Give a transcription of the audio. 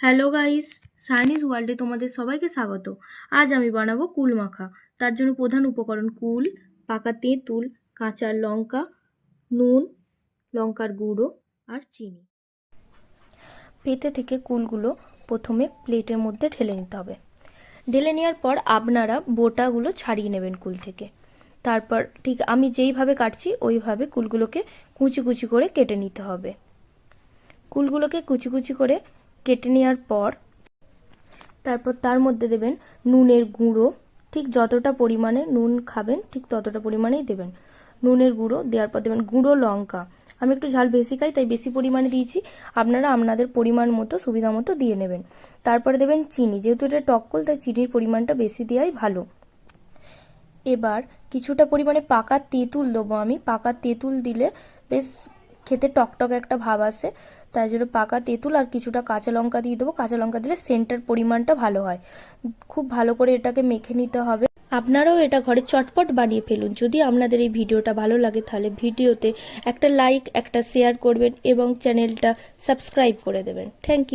Hello guys, Chinese ওয়ার্ল্ডে তোমাদের সবাইকে স্বাগত। আজ আমি বানাবো কুল মাখা। তার জন্য প্রধান উপকরণ কুল, পাকা তেঁতুল, কাঁচা লঙ্কা, নুন, লঙ্কার গুঁড়ো আর চিনি। পেতে থেকে কুলগুলো প্রথমে প্লেটের মধ্যে ঢেলে নিতে হবে। ঢেলে নেওয়ার পর আপনারা বোটাগুলো ছাড়িয়ে নেবেন কুল থেকে। তারপর ঠিক আমি যেইভাবে কাটছি ওইভাবে কুলগুলোকে কুচি কুচি করে কেটে নিতে হবে। কুলগুলোকে কুচি কুচি করে কেটে নেওয়ার পর তারপর তার মধ্যে দেবেন নুনের গুঁড়ো। ঠিক যতটা পরিমাণে নুন খাবেন ঠিক ততটা পরিমাণেই দেবেন। নুনের গুঁড়ো দেওয়ার পর দেবেন গুঁড়ো লঙ্কা। আমি একটু ঝাল বেশি খাই তাই বেশি পরিমাণে দিয়েছি, আপনারা আপনাদের পরিমাণ মতো সুবিধা মতো দিয়ে নেবেন। তারপরে দেবেন চিনি, যেহেতু এটা টক তাই চিনির পরিমাণটা বেশি দেওয়াই ভালো। এবার কিছুটা পরিমাণে পাকা তেঁতুল দেবো আমি। পাকা তেঁতুল দিলে বেশ খেতে টকটক একটা ভাব আসে, তাই জন্য পাকা তেঁতুল আর কিছুটা কাঁচা লঙ্কা দিয়ে দেবো। কাঁচা লঙ্কা দিলে সেন্টের পরিমাণটা ভালো হয়। খুব ভালো করে এটাকে মেখে নিতে হবে। আপনারাও এটা ঘরে চটপট বানিয়ে ফেলুন। যদি আপনাদের এই ভিডিওটা ভালো লাগে তাহলে ভিডিওতে একটা লাইক একটা শেয়ার করবেন এবং চ্যানেলটা সাবস্ক্রাইব করে দেবেন। Thank you.